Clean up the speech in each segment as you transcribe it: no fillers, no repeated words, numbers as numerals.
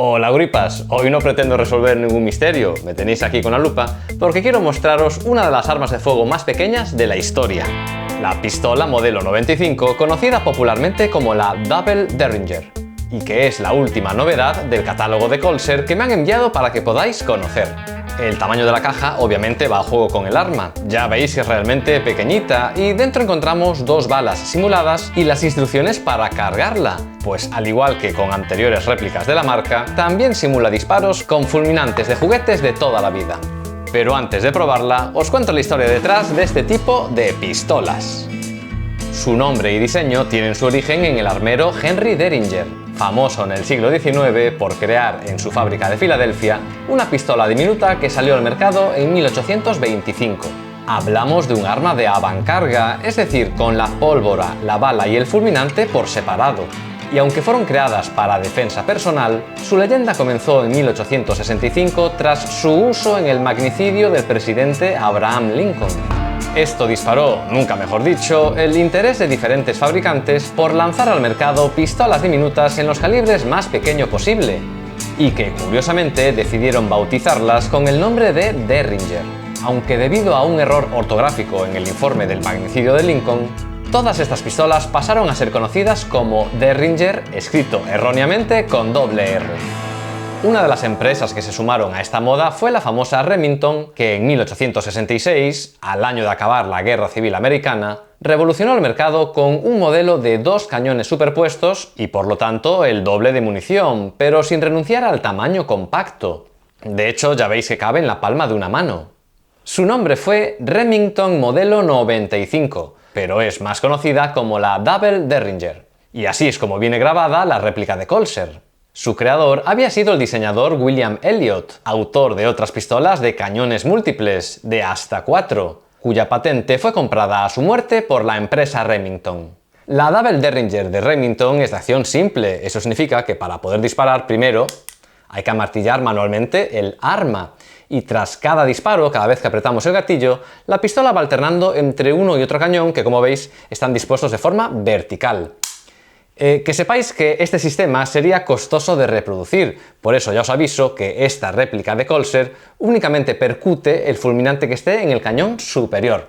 Hola gripas, hoy no pretendo resolver ningún misterio, me tenéis aquí con la lupa, porque quiero mostraros una de las armas de fuego más pequeñas de la historia. La pistola modelo 95, conocida popularmente como la Double Derringer, y que es la última novedad del catálogo de Colser que me han enviado para que podáis conocer. El tamaño de la caja obviamente va a juego con el arma, ya veis que es realmente pequeñita y dentro encontramos dos balas simuladas y las instrucciones para cargarla, pues al igual que con anteriores réplicas de la marca, también simula disparos con fulminantes de juguetes de toda la vida. Pero antes de probarla, os cuento la historia detrás de este tipo de pistolas. Su nombre y diseño tienen su origen en el armero Henry Derringer, famoso en el siglo XIX por crear en su fábrica de Filadelfia una pistola diminuta que salió al mercado en 1825. Hablamos de un arma de avancarga, es decir, con la pólvora, la bala y el fulminante por separado. Y aunque fueron creadas para defensa personal, su leyenda comenzó en 1865 tras su uso en el magnicidio del presidente Abraham Lincoln. Esto disparó, nunca mejor dicho, el interés de diferentes fabricantes por lanzar al mercado pistolas diminutas en los calibres más pequeño posible, y que curiosamente decidieron bautizarlas con el nombre de Derringer, aunque debido a un error ortográfico en el informe del magnicidio de Lincoln, todas estas pistolas pasaron a ser conocidas como Derringer, escrito erróneamente con doble R. Una de las empresas que se sumaron a esta moda fue la famosa Remington, que en 1866, al año de acabar la Guerra Civil Americana, revolucionó el mercado con un modelo de dos cañones superpuestos y por lo tanto el doble de munición, pero sin renunciar al tamaño compacto. De hecho, ya veis que cabe en la palma de una mano. Su nombre fue Remington modelo 95, pero es más conocida como la Double Derringer. Y así es como viene grabada la réplica de Colser. Su creador había sido el diseñador William Elliot, autor de otras pistolas de cañones múltiples, de hasta 4, cuya patente fue comprada a su muerte por la empresa Remington. La Double Derringer de Remington es de acción simple, eso significa que para poder disparar primero hay que amartillar manualmente el arma, y tras cada disparo, cada vez que apretamos el gatillo, la pistola va alternando entre uno y otro cañón que, como veis, están dispuestos de forma vertical. Que sepáis que este sistema sería costoso de reproducir, por eso ya os aviso que esta réplica de Colser únicamente percute el fulminante que esté en el cañón superior.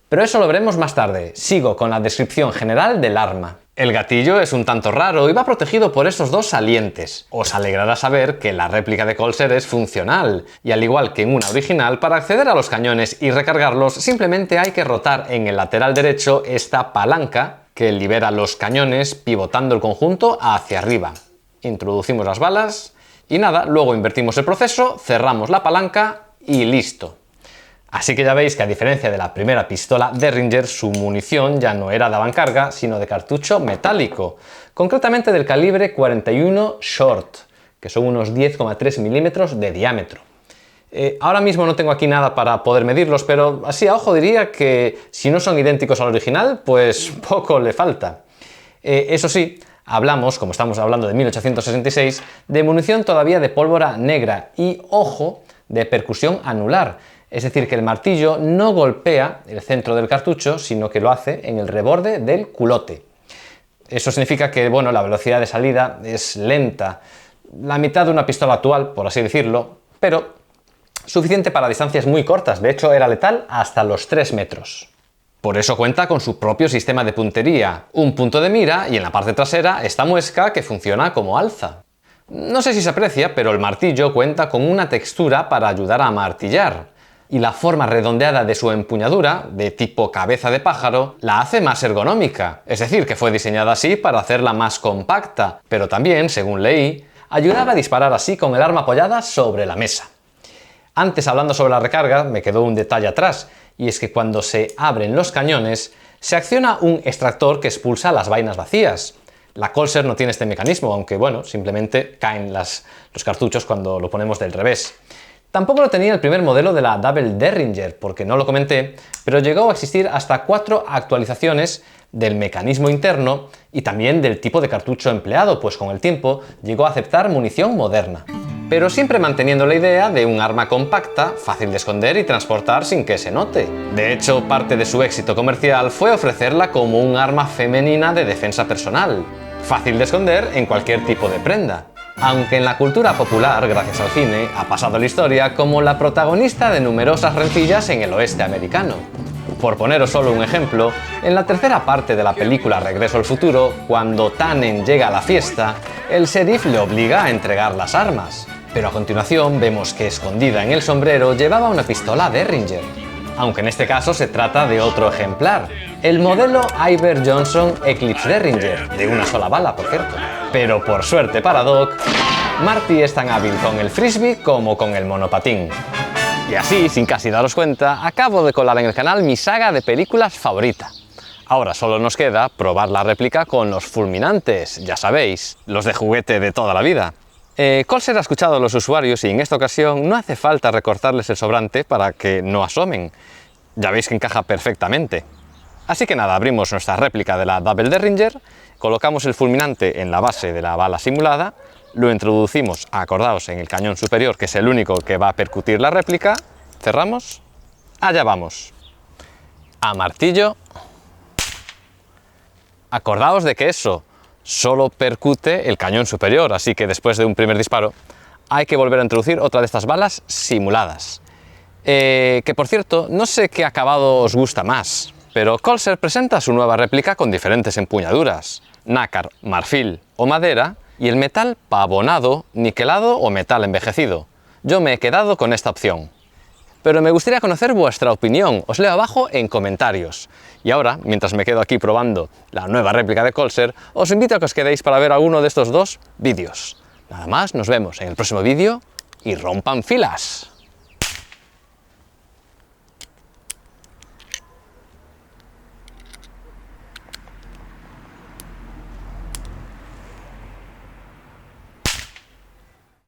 Pero eso lo veremos más tarde, sigo con la descripción general del arma. El gatillo es un tanto raro y va protegido por esos dos salientes. Os alegrará saber que la réplica de Colser es funcional, y al igual que en una original, para acceder a los cañones y recargarlos simplemente hay que rotar en el lateral derecho esta palanca que libera los cañones pivotando el conjunto hacia arriba. Introducimos las balas y nada, luego invertimos el proceso, cerramos la palanca y listo. Así que ya veis que a diferencia de la primera pistola Derringer, su munición ya no era de avancarga, sino de cartucho metálico, concretamente del calibre 41 Short, que son unos 10,3 milímetros de diámetro. Ahora mismo no tengo aquí nada para poder medirlos, pero así a ojo diría que si no son idénticos al original, pues poco le falta. Eso sí, hablamos, como estamos hablando de 1866, de munición todavía de pólvora negra y, ojo, de percusión anular. Es decir, que el martillo no golpea el centro del cartucho, sino que lo hace en el reborde del culote. Eso significa que, bueno, la velocidad de salida es lenta, la mitad de una pistola actual, por así decirlo, pero suficiente para distancias muy cortas, de hecho era letal hasta los 3 metros. Por eso cuenta con su propio sistema de puntería, un punto de mira y en la parte trasera esta muesca que funciona como alza. No sé si se aprecia, pero el martillo cuenta con una textura para ayudar a martillar, y la forma redondeada de su empuñadura, de tipo cabeza de pájaro, la hace más ergonómica, es decir, que fue diseñada así para hacerla más compacta, pero también, según leí, ayudaba a disparar así con el arma apoyada sobre la mesa. Antes, hablando sobre la recarga, me quedó un detalle atrás, y es que cuando se abren los cañones, se acciona un extractor que expulsa las vainas vacías. La Colser no tiene este mecanismo, aunque bueno, simplemente caen los cartuchos cuando lo ponemos del revés. Tampoco lo tenía el primer modelo de la Double Derringer, porque no lo comenté, pero llegó a existir hasta 4 actualizaciones del mecanismo interno y también del tipo de cartucho empleado, pues con el tiempo llegó a aceptar munición moderna. Pero siempre manteniendo la idea de un arma compacta, fácil de esconder y transportar sin que se note. De hecho, parte de su éxito comercial fue ofrecerla como un arma femenina de defensa personal, fácil de esconder en cualquier tipo de prenda. aunque en la cultura popular, gracias al cine, ha pasado a la historia como la protagonista de numerosas rencillas en el oeste americano. Por poneros solo un ejemplo, en la tercera parte de la película Regreso al futuro, cuando Tannen llega a la fiesta, el sheriff le obliga a entregar las armas. Pero a continuación vemos que escondida en el sombrero llevaba una pistola Derringer. Aunque en este caso se trata de otro ejemplar, el modelo Iver Johnson Eclipse Derringer, de una sola bala, por cierto. Pero por suerte para Doc, Marty es tan hábil con el frisbee como con el monopatín. Y así, sin casi daros cuenta, acabo de colar en el canal mi saga de películas favorita. Ahora solo nos queda probar la réplica con los fulminantes, ya sabéis, los de juguete de toda la vida. Colser ha escuchado a los usuarios y en esta ocasión no hace falta recortarles el sobrante para que no asomen. Ya veis que encaja perfectamente. Así que nada, abrimos nuestra réplica de la Double Derringer, colocamos el fulminante en la base de la bala simulada, lo introducimos, acordaos, en el cañón superior, que es el único que va a percutir la réplica, cerramos, allá vamos. A martillo. Acordaos de que eso solo percute el cañón superior, así que después de un primer disparo hay que volver a introducir otra de estas balas simuladas. Que por cierto, no sé qué acabado os gusta más, pero Colser presenta su nueva réplica con diferentes empuñaduras, nácar, marfil o madera, y el metal pavonado, niquelado o metal envejecido. Yo me he quedado con esta opción. Pero me gustaría conocer vuestra opinión, os leo abajo en comentarios. Y ahora, mientras me quedo aquí probando la nueva réplica de Colser, os invito a que os quedéis para ver alguno de estos dos vídeos. Nada más, nos vemos en el próximo vídeo y rompan filas.